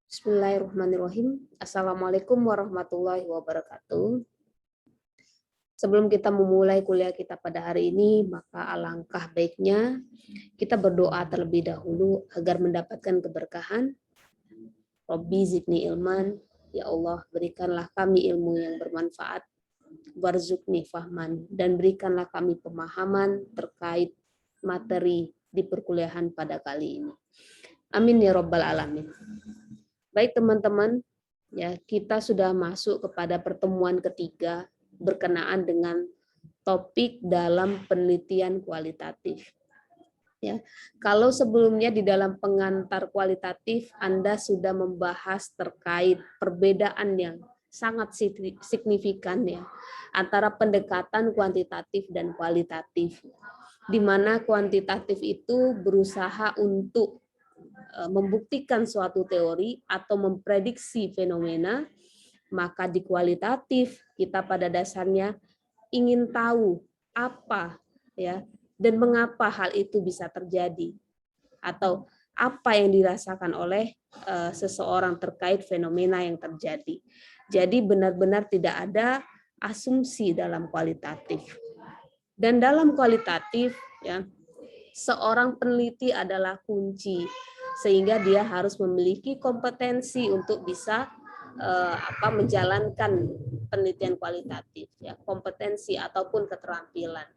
Bismillahirrahmanirrahim. Assalamualaikum warahmatullahi wabarakatuh. Sebelum kita memulai kuliah kita pada hari ini, maka alangkah baiknya kita berdoa terlebih dahulu agar mendapatkan keberkahan. Rabbi zidni ilman, ya Allah berikanlah kami ilmu yang bermanfaat, warzuqni fahman, dan berikanlah kami pemahaman terkait materi di perkuliahan pada kali ini. Amin ya rabbal alamin. Baik teman-teman, ya kita sudah masuk kepada pertemuan ketiga berkenaan dengan topik dalam penelitian kualitatif. Ya, kalau sebelumnya di dalam pengantar kualitatif Anda sudah membahas terkait perbedaan yang sangat signifikan ya antara pendekatan kuantitatif dan kualitatif, di mana kuantitatif itu berusaha untuk membuktikan suatu teori atau memprediksi fenomena, maka di kualitatif kita pada dasarnya ingin tahu apa ya dan mengapa hal itu bisa terjadi atau apa yang dirasakan oleh seseorang terkait fenomena yang terjadi. Jadi benar-benar tidak ada asumsi dalam kualitatif. Dan dalam kualitatif ya seorang peneliti adalah kunci, sehingga dia harus memiliki kompetensi untuk bisa menjalankan penelitian kualitatif, ya kompetensi ataupun keterampilan.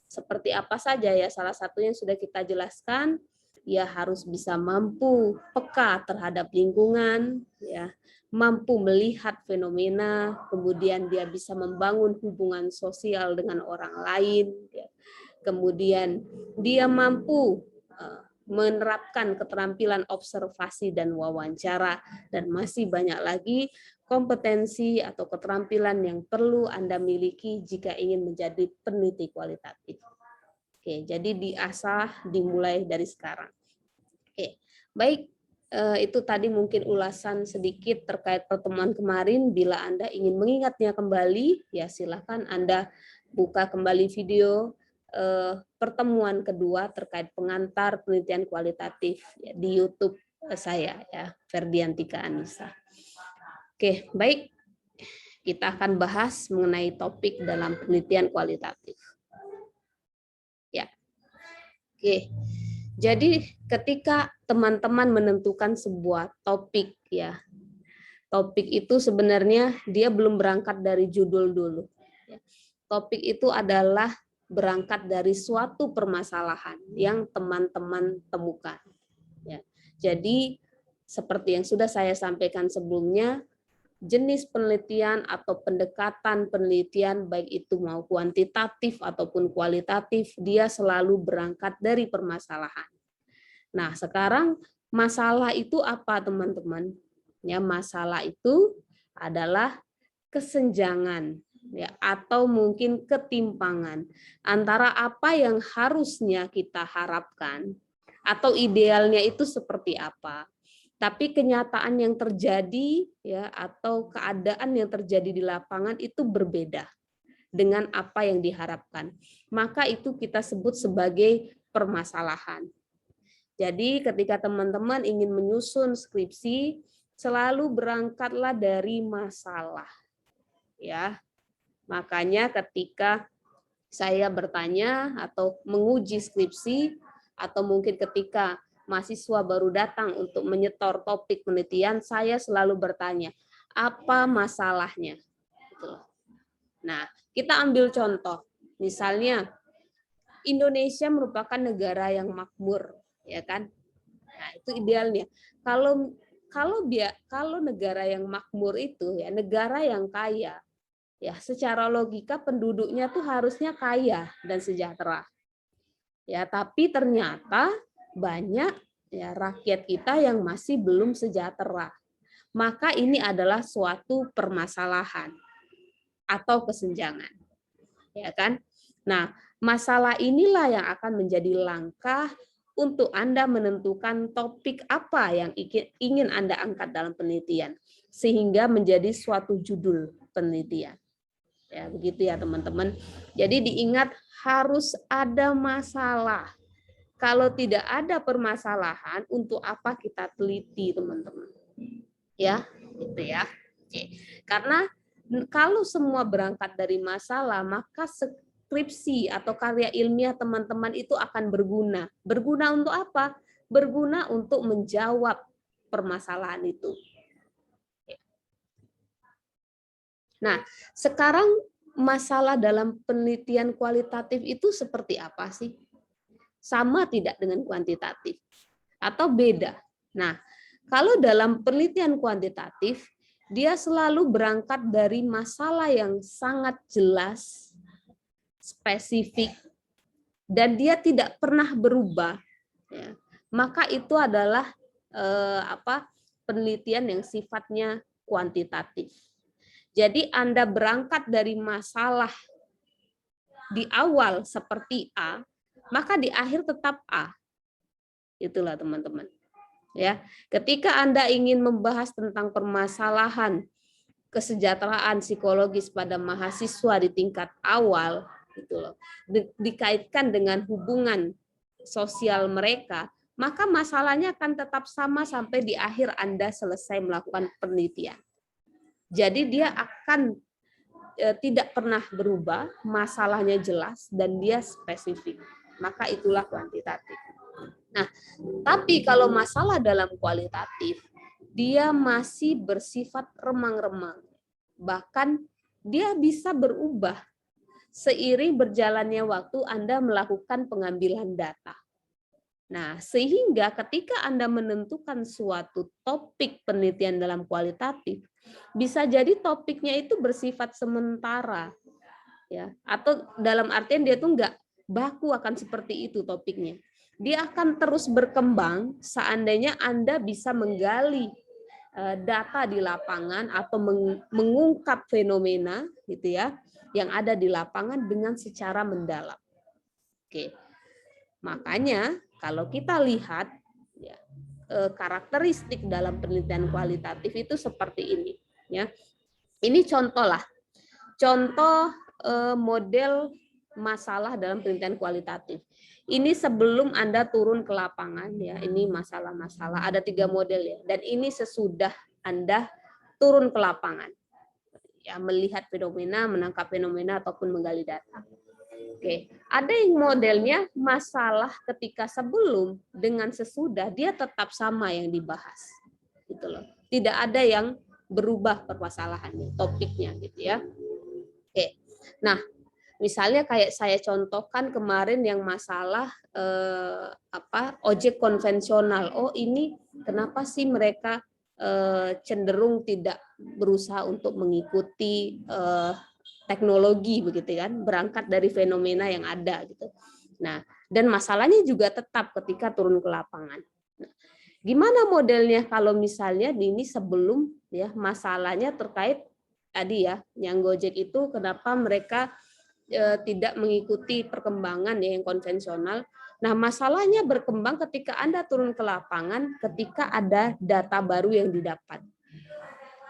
Seperti apa saja ya, salah satunya sudah kita jelaskan, ya harus bisa mampu peka terhadap lingkungan, ya mampu melihat fenomena, kemudian dia bisa membangun hubungan sosial dengan orang lain, ya. Kemudian dia mampu menerapkan keterampilan observasi dan wawancara, dan masih banyak lagi kompetensi atau keterampilan yang perlu Anda miliki jika ingin menjadi peneliti kualitatif. Oke, jadi diasah dimulai dari sekarang. Oke, baik, itu tadi mungkin ulasan sedikit terkait pertemuan kemarin. Bila Anda ingin mengingatnya kembali, ya silakan Anda buka kembali video pertemuan kedua terkait pengantar penelitian kualitatif ya, di YouTube saya ya, Ferdiantika Anissa. Oke, baik. Kita akan bahas mengenai topik dalam penelitian kualitatif. Ya. Oke. Jadi ketika teman-teman menentukan sebuah topik ya. Topik itu sebenarnya dia belum berangkat dari judul dulu. Topik itu adalah berangkat dari suatu permasalahan yang teman-teman temukan. Ya. Jadi seperti yang sudah saya sampaikan sebelumnya, jenis penelitian atau pendekatan penelitian baik itu mau kuantitatif ataupun kualitatif, dia selalu berangkat dari permasalahan. Nah, sekarang masalah itu apa, teman-teman? Ya, masalah itu adalah kesenjangan ya atau mungkin ketimpangan antara apa yang harusnya kita harapkan atau idealnya itu seperti apa, tapi kenyataan yang terjadi ya atau keadaan yang terjadi di lapangan itu berbeda dengan apa yang diharapkan. Maka itu kita sebut sebagai permasalahan. Jadi ketika teman-teman ingin menyusun skripsi, selalu berangkatlah dari masalah. Ya. Makanya ketika saya bertanya atau menguji skripsi, atau mungkin ketika mahasiswa baru datang untuk menyetor topik penelitian, saya selalu bertanya, apa masalahnya? Nah, kita ambil contoh. Misalnya, Indonesia merupakan negara yang makmur, ya kan? Nah, itu idealnya. Kalau negara yang makmur itu ya negara yang kaya. Ya, secara logika penduduknya tuh harusnya kaya dan sejahtera. Ya, tapi ternyata banyak ya rakyat kita yang masih belum sejahtera. Maka ini adalah suatu permasalahan atau kesenjangan. Ya kan? Nah, masalah inilah yang akan menjadi langkah untuk Anda menentukan topik apa yang ingin Anda angkat dalam penelitian sehingga menjadi suatu judul penelitian. Ya, begitu ya teman-teman. Jadi diingat harus ada masalah. Kalau tidak ada permasalahan, untuk apa kita teliti, teman-teman? Ya, gitu ya. Oke. Karena kalau semua berangkat dari masalah, maka skripsi atau karya ilmiah teman-teman itu akan berguna. Berguna untuk apa? Berguna untuk menjawab permasalahan itu. Nah, sekarang masalah dalam penelitian kualitatif itu seperti apa sih? Sama tidak dengan kuantitatif? Atau beda? Nah, kalau dalam penelitian kuantitatif, dia selalu berangkat dari masalah yang sangat jelas, spesifik, dan dia tidak pernah berubah. Ya. Maka itu adalah penelitian yang sifatnya kuantitatif. Jadi Anda berangkat dari masalah di awal seperti A, maka di akhir tetap A. Itulah teman-teman. Ya, ketika Anda ingin membahas tentang permasalahan kesejahteraan psikologis pada mahasiswa di tingkat awal, gitu loh, dikaitkan dengan hubungan sosial mereka, maka masalahnya akan tetap sama sampai di akhir Anda selesai melakukan penelitian. Jadi dia akan tidak pernah berubah, masalahnya jelas dan dia spesifik. Maka itulah kuantitatif. Nah, tapi kalau masalah dalam kualitatif, dia masih bersifat remang-remang. Bahkan dia bisa berubah seiring berjalannya waktu Anda melakukan pengambilan data. Nah, sehingga ketika Anda menentukan suatu topik penelitian dalam kualitatif, bisa jadi topiknya itu bersifat sementara, ya, atau dalam artian dia tuh nggak baku akan seperti itu topiknya. Dia akan terus berkembang seandainya Anda bisa menggali data di lapangan atau mengungkap fenomena gitu ya yang ada di lapangan dengan secara mendalam. Oke. Makanya kalau kita lihat ya, karakteristik dalam penelitian kualitatif itu seperti ini ya. Ini contoh lah. Contoh model masalah dalam penelitian kualitatif. Ini sebelum Anda turun ke lapangan ya. Ini masalah-masalah ada 3 model ya. Dan ini sesudah Anda turun ke lapangan. Ya, melihat fenomena, menangkap fenomena ataupun menggali data. Oke, ada yang modelnya masalah ketika sebelum dengan sesudah dia tetap sama yang dibahas. Gitu loh. Tidak ada yang berubah permasalahannya, topiknya gitu ya. Oke. Nah, misalnya kayak saya contohkan kemarin yang masalah ojek konvensional. Oh, ini kenapa sih mereka cenderung tidak berusaha untuk mengikuti teknologi begitu kan, berangkat dari fenomena yang ada gitu. Nah, dan masalahnya juga tetap ketika turun ke lapangan. Nah, gimana modelnya kalau misalnya ini sebelum ya masalahnya terkait tadi ya, yang Gojek itu kenapa mereka tidak mengikuti perkembangan ya yang konvensional. Nah, masalahnya berkembang ketika Anda turun ke lapangan ketika ada data baru yang didapat.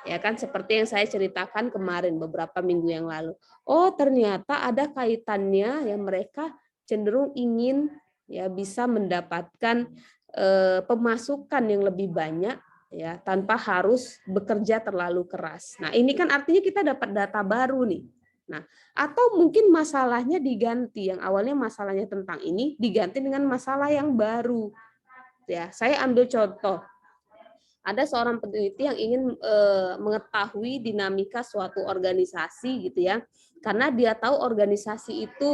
Ya kan seperti yang saya ceritakan kemarin beberapa minggu yang lalu. Oh, ternyata ada kaitannya ya mereka cenderung ingin ya bisa mendapatkan pemasukan yang lebih banyak ya tanpa harus bekerja terlalu keras. Nah, ini kan artinya kita dapat data baru nih. Nah, atau mungkin masalahnya diganti, yang awalnya masalahnya tentang ini diganti dengan masalah yang baru. Ya, saya ambil contoh. Ada seorang peneliti yang ingin mengetahui dinamika suatu organisasi gitu ya, karena dia tahu organisasi itu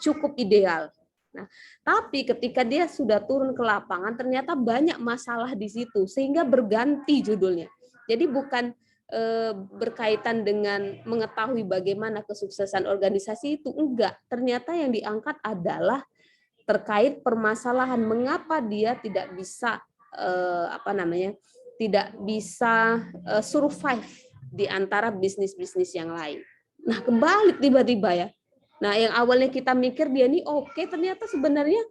cukup ideal. Nah, tapi ketika dia sudah turun ke lapangan, ternyata banyak masalah di situ, sehingga berganti judulnya. Jadi bukan berkaitan dengan mengetahui bagaimana kesuksesan organisasi itu, enggak. Ternyata yang diangkat adalah terkait permasalahan mengapa dia tidak bisa tidak bisa survive di antara bisnis-bisnis yang lain. Nah, kembali tiba-tiba ya. Nah, yang awalnya kita mikir dia ini oke, ternyata sebenarnya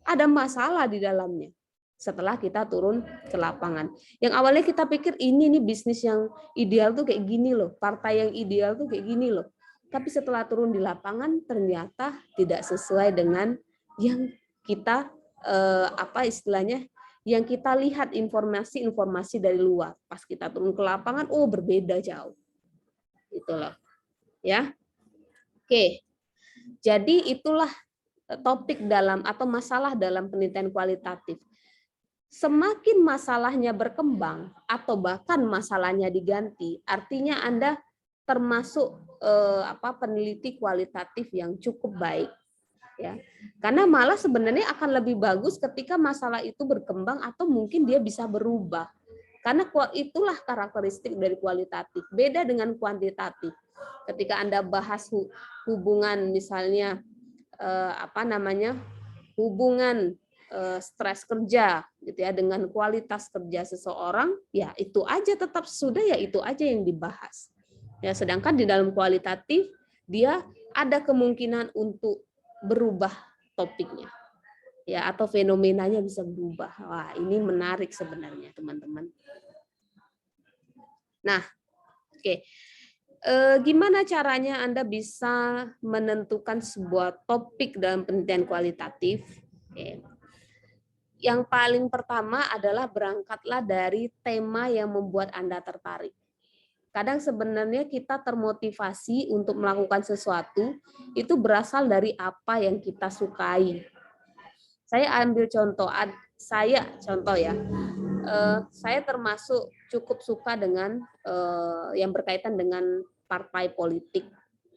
ada masalah di dalamnya. Setelah kita turun ke lapangan. Yang awalnya kita pikir ini nih bisnis yang ideal tuh kayak gini loh, partai yang ideal tuh kayak gini loh. Tapi setelah turun di lapangan ternyata tidak sesuai dengan yang kita istilahnya yang kita lihat informasi-informasi dari luar. Pas kita turun ke lapangan, oh berbeda jauh. Itulah. Ya. Oke. Jadi itulah topik dalam atau masalah dalam penelitian kualitatif. Semakin masalahnya berkembang atau bahkan masalahnya diganti, artinya Anda termasuk peneliti kualitatif yang cukup baik, ya. Karena malah sebenarnya akan lebih bagus ketika masalah itu berkembang atau mungkin dia bisa berubah. Karena itulah karakteristik dari kualitatif, beda dengan kuantitatif. Ketika Anda bahas hubungan misalnya hubungan stres kerja gitu ya dengan kualitas kerja seseorang, ya itu aja tetap sudah, ya itu aja yang dibahas. Ya, sedangkan di dalam kualitatif dia ada kemungkinan untuk berubah topiknya. Ya, atau fenomenanya bisa berubah. Wah, ini menarik sebenarnya, teman-teman. Nah, oke. Gimana caranya Anda bisa menentukan sebuah topik dalam penelitian kualitatif? Oke. Yang paling pertama adalah berangkatlah dari tema yang membuat Anda tertarik. Kadang sebenarnya kita termotivasi untuk melakukan sesuatu itu berasal dari apa yang kita sukai. Saya ambil contoh, saya termasuk cukup suka dengan yang berkaitan dengan partai politik.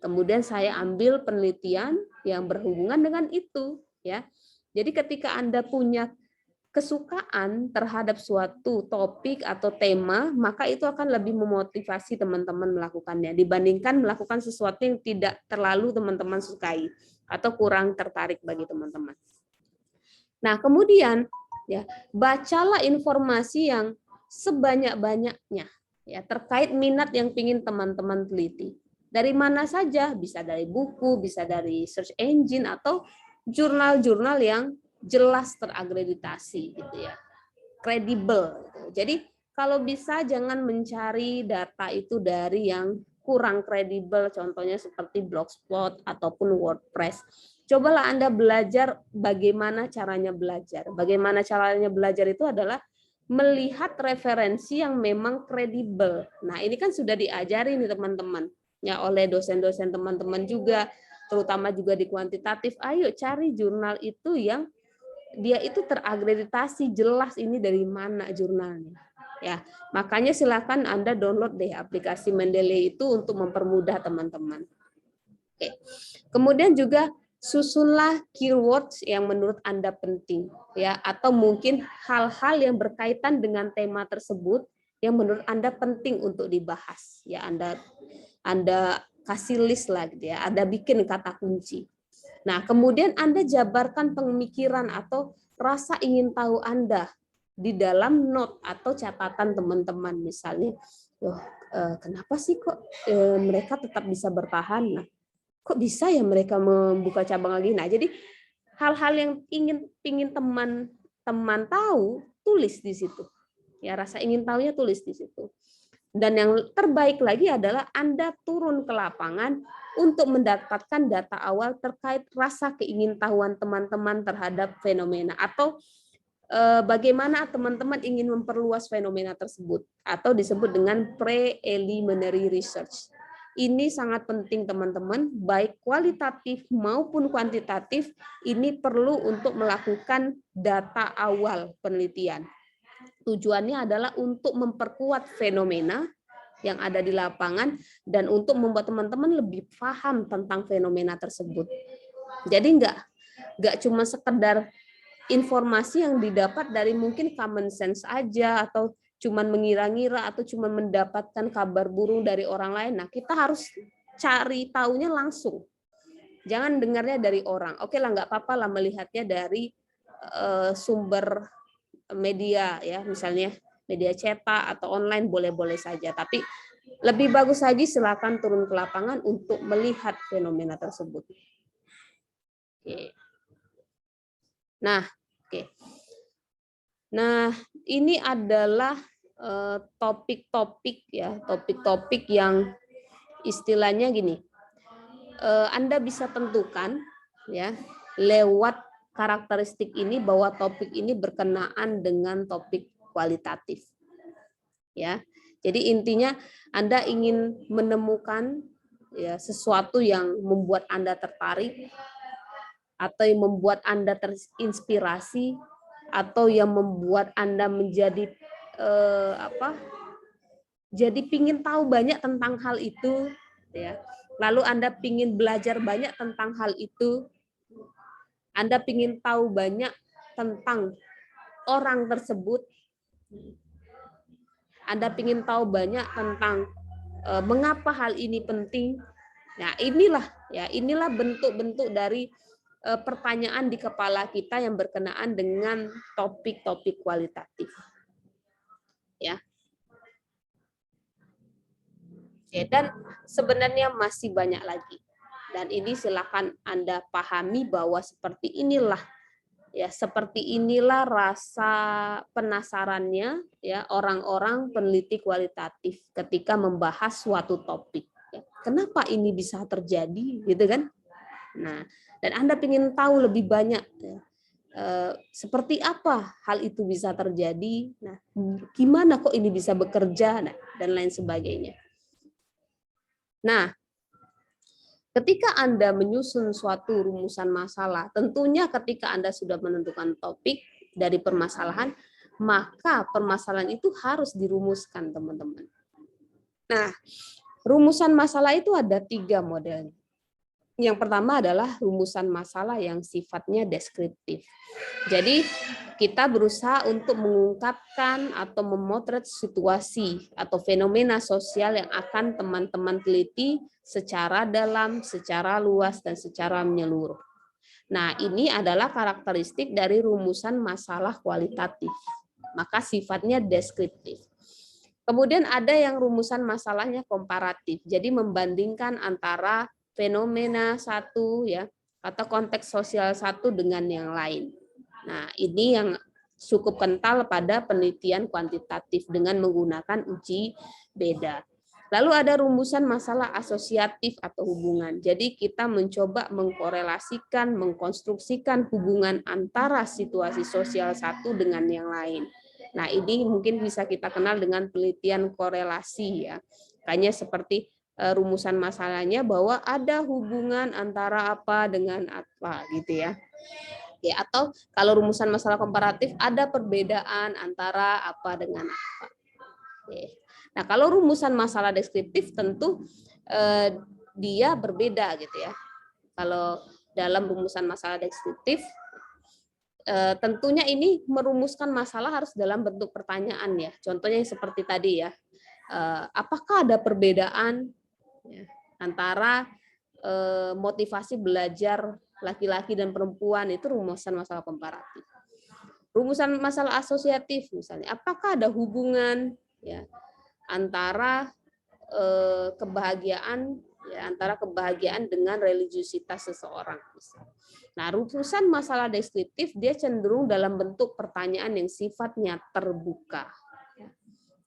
Kemudian saya ambil penelitian yang berhubungan dengan itu, ya. Jadi ketika Anda punya kesukaan terhadap suatu topik atau tema, maka itu akan lebih memotivasi teman-teman melakukannya dibandingkan melakukan sesuatu yang tidak terlalu teman-teman sukai atau kurang tertarik bagi teman-teman. Nah, kemudian ya, bacalah informasi yang sebanyak-banyaknya ya terkait minat yang ingin teman-teman teliti. Dari mana saja, bisa dari buku, bisa dari search engine atau jurnal-jurnal yang jelas terakreditasi gitu ya, kredibel. Jadi kalau bisa jangan mencari data itu dari yang kurang kredibel, contohnya seperti Blogspot ataupun WordPress. Cobalah Anda belajar bagaimana caranya belajar. Bagaimana caranya belajar itu adalah melihat referensi yang memang kredibel. Nah, ini kan sudah diajari nih teman-teman ya oleh dosen-dosen teman-teman juga, terutama juga di kuantitatif. Ayo cari jurnal itu yang dia itu terakreditasi, jelas ini dari mana jurnalnya. Ya, makanya silakan Anda download deh aplikasi Mendeley itu untuk mempermudah teman-teman. Oke. Kemudian juga susunlah keywords yang menurut Anda penting ya, atau mungkin hal-hal yang berkaitan dengan tema tersebut yang menurut Anda penting untuk dibahas. Ya, Anda kasih list lah gitu ya, Anda bikin kata kunci. Nah, kemudian Anda jabarkan pemikiran atau rasa ingin tahu Anda di dalam note atau catatan teman-teman. Misalnya, kenapa sih kok mereka tetap bisa bertahan? Nah, kok bisa ya mereka membuka cabang lagi? Nah, jadi hal-hal yang ingin teman-teman tahu, tulis di situ. Ya, rasa ingin tahunya tulis di situ. Dan yang terbaik lagi adalah Anda turun ke lapangan untuk mendapatkan data awal terkait rasa keingintahuan teman-teman terhadap fenomena atau bagaimana teman-teman ingin memperluas fenomena tersebut atau disebut dengan preliminary research. Ini sangat penting teman-teman, baik kualitatif maupun kuantitatif, ini perlu untuk melakukan data awal penelitian. Tujuannya adalah untuk memperkuat fenomena yang ada di lapangan dan untuk membuat teman-teman lebih paham tentang fenomena tersebut. Jadi nggak cuma sekedar informasi yang didapat dari mungkin common sense aja atau cuma mengira-ngira atau cuma mendapatkan kabar burung dari orang lain. Nah, kita harus cari taunya langsung. Jangan dengarnya dari orang. Oke lah, nggak apa-apa lah melihatnya dari sumber media ya, misalnya media cetak atau online boleh-boleh saja, tapi lebih bagus lagi silakan turun ke lapangan untuk melihat fenomena tersebut. Oke. Nah, oke. Nah, ini adalah topik-topik ya, topik-topik yang istilahnya gini. Anda bisa tentukan ya lewat karakteristik ini bahwa topik ini berkenaan dengan topik kualitatif. Ya. Jadi intinya Anda ingin menemukan ya sesuatu yang membuat Anda tertarik atau yang membuat Anda terinspirasi atau yang membuat Anda menjadi jadi pingin tahu banyak tentang hal itu, ya. Lalu Anda pingin belajar banyak tentang hal itu, Anda pingin tahu banyak tentang orang tersebut, Anda pingin tahu banyak tentang mengapa hal ini penting. Nah, inilah bentuk-bentuk dari pertanyaan di kepala kita yang berkenaan dengan topik-topik kualitatif. Ya. Oke, dan sebenarnya masih banyak lagi. Dan ini silakan Anda pahami bahwa seperti inilah rasa penasarannya ya orang-orang peneliti kualitatif ketika membahas suatu topik. Kenapa ini bisa terjadi, gitu kan? Nah, dan Anda ingin tahu lebih banyak ya, seperti apa hal itu bisa terjadi. Nah, gimana kok ini bisa bekerja, nah, dan lain sebagainya. Nah, ketika Anda menyusun suatu rumusan masalah, tentunya ketika Anda sudah menentukan topik dari permasalahan, maka permasalahan itu harus dirumuskan, teman-teman. Nah, rumusan masalah itu ada 3 modelnya. Yang pertama adalah rumusan masalah yang sifatnya deskriptif. Jadi kita berusaha untuk mengungkapkan atau memotret situasi atau fenomena sosial yang akan teman-teman teliti secara dalam, secara luas, dan secara menyeluruh. Nah, ini adalah karakteristik dari rumusan masalah kualitatif. Maka sifatnya deskriptif. Kemudian ada yang rumusan masalahnya komparatif. Jadi membandingkan antara fenomena satu ya atau konteks sosial satu dengan yang lain. Nah, ini yang cukup kental pada penelitian kuantitatif dengan menggunakan uji beda. Lalu ada rumusan masalah asosiatif atau hubungan. Jadi kita mencoba mengkorelasikan, mengkonstruksikan hubungan antara situasi sosial satu dengan yang lain. Nah, ini mungkin bisa kita kenal dengan penelitian korelasi ya. Kayaknya seperti rumusan masalahnya bahwa ada hubungan antara apa dengan apa gitu ya. Ya, atau kalau rumusan masalah komparatif ada perbedaan antara apa dengan apa. Oke. Nah, kalau rumusan masalah deskriptif tentu dia berbeda gitu ya. Kalau dalam rumusan masalah deskriptif tentunya ini merumuskan masalah harus dalam bentuk pertanyaan ya. Contohnya seperti tadi ya. Apakah ada perbedaan ya, antara motivasi belajar laki-laki dan perempuan, itu rumusan masalah komparatif. Rumusan masalah asosiatif misalnya, apakah ada hubungan ya antara kebahagiaan ya antara kebahagiaan dengan religiusitas seseorang misalnya. Nah, rumusan masalah deskriptif dia cenderung dalam bentuk pertanyaan yang sifatnya terbuka.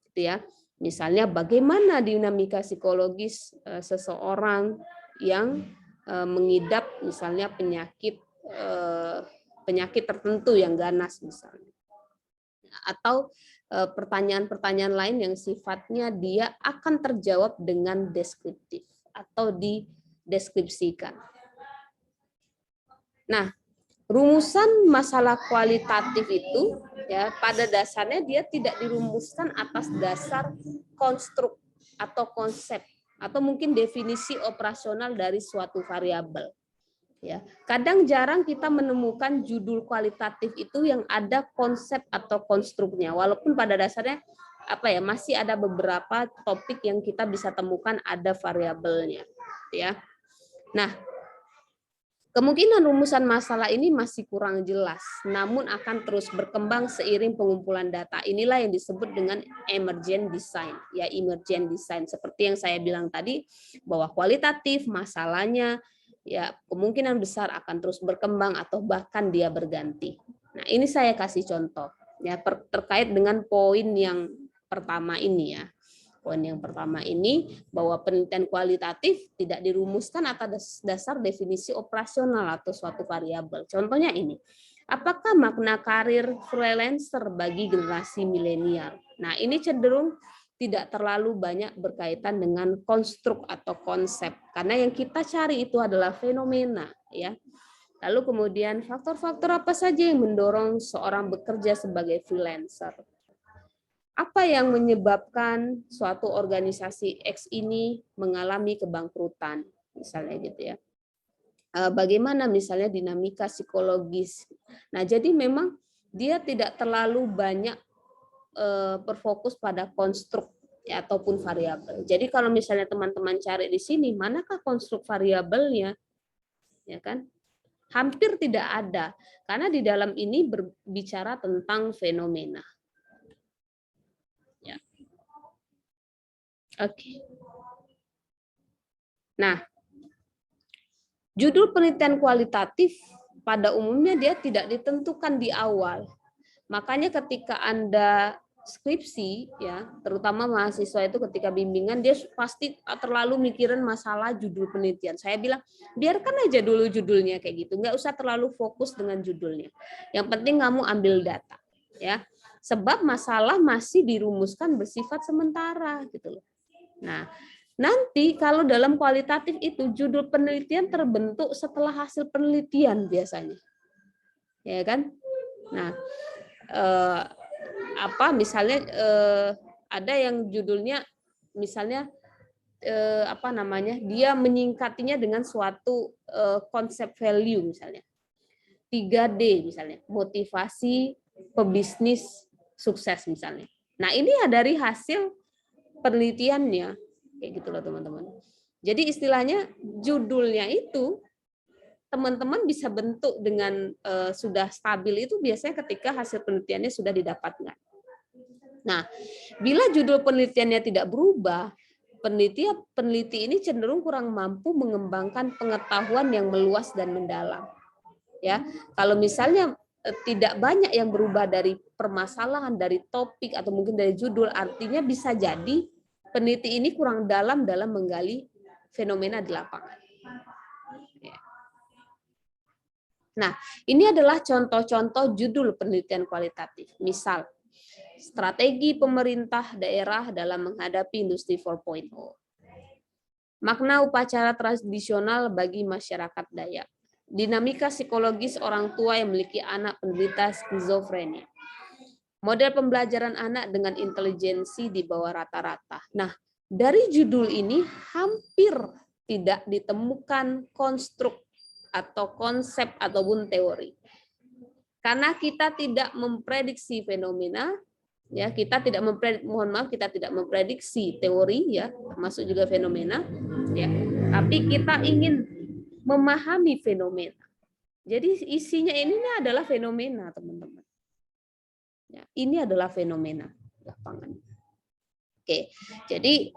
Gitu ya. Misalnya bagaimana dinamika psikologis seseorang yang mengidap misalnya penyakit tertentu yang ganas misalnya. Atau pertanyaan-pertanyaan lain yang sifatnya dia akan terjawab dengan deskriptif atau dideskripsikan. Nah, rumusan masalah kualitatif itu ya pada dasarnya dia tidak dirumuskan atas dasar konstruk atau konsep atau mungkin definisi operasional dari suatu variabel. Ya, kadang jarang kita menemukan judul kualitatif itu yang ada konsep atau konstruknya, walaupun pada dasarnya masih ada beberapa topik yang kita bisa temukan ada variabelnya, ya. Nah, kemungkinan rumusan masalah ini masih kurang jelas, namun akan terus berkembang seiring pengumpulan data. Inilah yang disebut dengan emergent design, ya emergent design. Seperti yang saya bilang tadi, bahwa kualitatif masalahnya ya kemungkinan besar akan terus berkembang atau bahkan dia berganti. Nah, ini saya kasih contoh ya terkait dengan poin yang pertama ini ya. Poin yang pertama ini bahwa penelitian kualitatif tidak dirumuskan atas dasar definisi operasional atau suatu variabel. Contohnya ini, apakah makna karir freelancer bagi generasi milenial? Nah, ini cenderung tidak terlalu banyak berkaitan dengan konstruk atau konsep, karena yang kita cari itu adalah fenomena, ya. Lalu kemudian faktor-faktor apa saja yang mendorong seorang bekerja sebagai freelancer? Apa yang menyebabkan suatu organisasi X ini mengalami kebangkrutan, misalnya gitu ya. Bagaimana misalnya dinamika psikologis. Nah, jadi memang dia tidak terlalu banyak berfokus pada konstruk ya, ataupun variabel. Jadi kalau misalnya teman-teman cari di sini, manakah konstruk variabelnya, ya kan? Hampir tidak ada, karena di dalam ini berbicara tentang fenomena. Ya. Oke. Nah, judul penelitian kualitatif pada umumnya dia tidak ditentukan di awal. Makanya ketika Anda skripsi, ya, terutama mahasiswa itu ketika bimbingan dia pasti terlalu mikirin masalah judul penelitian. Saya bilang biarkan aja dulu judulnya kayak gitu, nggak usah terlalu fokus dengan judulnya. Yang penting kamu ambil data, ya. Sebab masalah masih dirumuskan bersifat sementara gitu loh. Nah, nanti kalau dalam kualitatif itu judul penelitian terbentuk setelah hasil penelitian biasanya, ya kan? Nah, misalnya ada yang judulnya misalnya apa namanya? Dia menyingkatinya dengan suatu konsep value misalnya. 3D misalnya, motivasi pebisnis sukses misalnya. Nah, ini ya dari hasil penelitiannya kayak gitu loh teman-teman. Jadi istilahnya judulnya itu teman-teman bisa bentuk dengan sudah stabil itu biasanya ketika hasil penelitiannya sudah didapatkan. Nah, bila judul penelitiannya tidak berubah, peneliti ini cenderung kurang mampu mengembangkan pengetahuan yang meluas dan mendalam. Ya, kalau misalnya tidak banyak yang berubah dari permasalahan, dari topik atau mungkin dari judul, artinya bisa jadi peneliti ini kurang dalam menggali fenomena di lapangan. Nah, ini adalah contoh-contoh judul penelitian kualitatif. Misal, strategi pemerintah daerah dalam menghadapi industri 4.0. Makna upacara tradisional bagi masyarakat Dayak. Dinamika psikologis orang tua yang memiliki anak penderita skizofrenia. Model pembelajaran anak dengan intelijensi di bawah rata-rata. Nah, dari judul ini hampir tidak ditemukan konstruk atau konsep ataupun teori. Karena kita tidak memprediksi fenomena, ya, kita tidak memprediksi teori, ya, termasuk juga fenomena, ya. Tapi kita ingin memahami fenomena. Jadi isinya ini adalah fenomena, teman-teman. Ya, ini adalah fenomena lapangan. Oke, jadi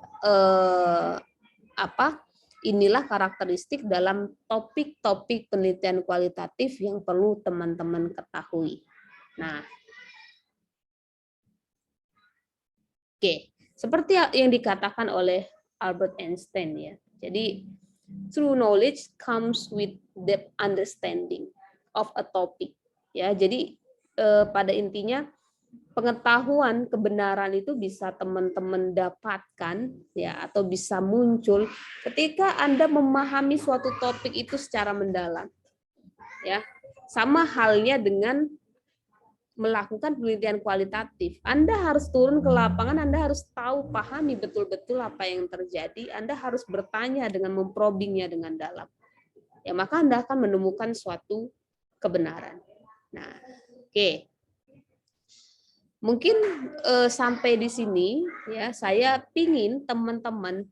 inilah karakteristik dalam topik-topik penelitian kualitatif yang perlu teman-teman ketahui. Nah, oke, seperti yang dikatakan oleh Albert Einstein, ya. Jadi true knowledge comes with depth understanding of a topic. Ya, jadi pada intinya pengetahuan kebenaran itu bisa teman-teman dapatkan, ya, atau bisa muncul ketika Anda memahami suatu topik itu secara mendalam. Ya, sama halnya dengan melakukan penelitian kualitatif. Anda harus turun ke lapangan, Anda harus tahu, pahami betul-betul apa yang terjadi, Anda harus bertanya dengan memprobingnya dengan dalam. Ya, maka Anda akan menemukan suatu kebenaran. Nah, oke. Mungkin sampai di sini, ya, saya pingin teman-teman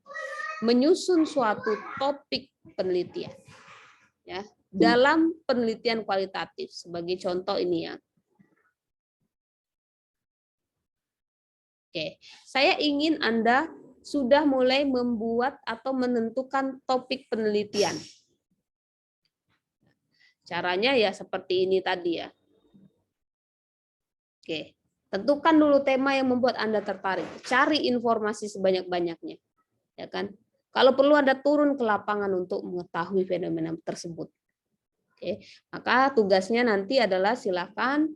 menyusun suatu topik penelitian, ya, dalam penelitian kualitatif. Sebagai contoh ini, ya. Oke, saya ingin Anda sudah mulai membuat atau menentukan topik penelitian. Caranya ya seperti ini tadi, ya. Oke. Tentukan dulu tema yang membuat Anda tertarik. Cari informasi sebanyak-banyaknya, ya kan? Kalau perlu Anda turun ke lapangan untuk mengetahui fenomena tersebut. Oke, maka tugasnya nanti adalah silakan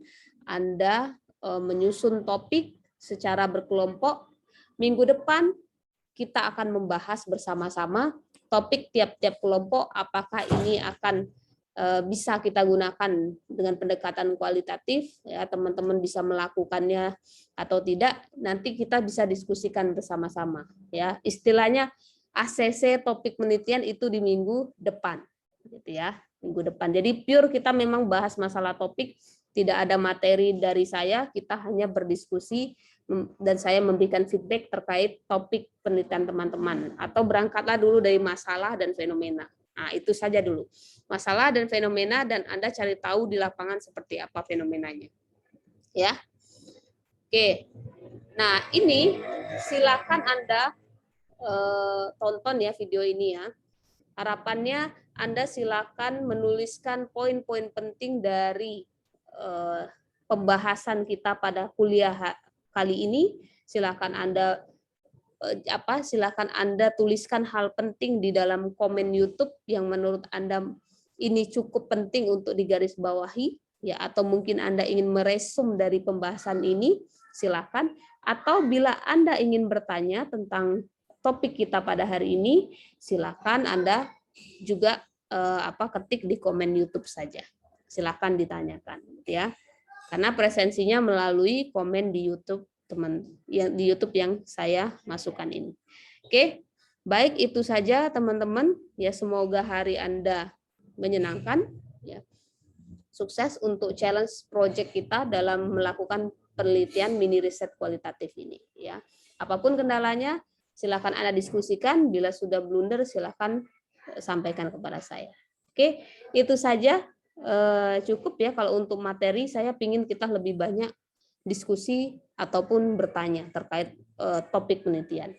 Anda menyusun topik secara berkelompok. Minggu depan kita akan membahas bersama-sama topik tiap-tiap kelompok, apakah ini akan bisa kita gunakan dengan pendekatan kualitatif, ya teman-teman bisa melakukannya atau tidak, nanti kita bisa diskusikan bersama-sama, ya istilahnya ACC topik penelitian itu di minggu depan, gitu ya, minggu depan. Jadi pure kita memang bahas masalah topik, tidak ada materi dari saya, kita hanya berdiskusi dan saya memberikan feedback terkait topik penelitian teman-teman, atau berangkatlah dulu dari masalah dan fenomena. Nah, itu saja dulu. Masalah dan fenomena, dan Anda cari tahu di lapangan seperti apa fenomenanya. Ya. Oke. Nah, ini silakan Anda tonton ya video ini ya. Harapannya Anda silakan menuliskan poin-poin penting dari pembahasan kita pada kuliah kali ini. Silakan Anda silakan Anda tuliskan hal penting di dalam komen YouTube yang menurut Anda ini cukup penting untuk digarisbawahi, ya, atau mungkin Anda ingin meresum dari pembahasan ini, silakan. Atau bila Anda ingin bertanya tentang topik kita pada hari ini, silakan Anda juga ketik di komen YouTube saja. Silakan ditanyakan, ya. Karena presensinya melalui komen di YouTube di YouTube yang saya masukkan ini. Oke, baik itu saja teman-teman. Ya semoga hari Anda menyenangkan. Ya, sukses untuk challenge project kita dalam melakukan penelitian mini riset kualitatif ini. Ya, apapun kendalanya, silakan Anda diskusikan. Bila sudah blunder, silakan sampaikan kepada saya. Oke, itu saja. Cukup ya kalau untuk materi. Saya ingin kita lebih banyak diskusi ataupun bertanya terkait topik penelitian.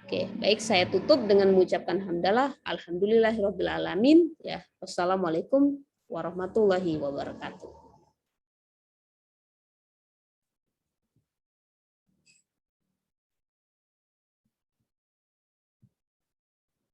Oke, baik, saya tutup dengan mengucapkan hamdalah, alhamdulillahirabbil alamin, ya. Wassalamualaikum warahmatullahi wabarakatuh.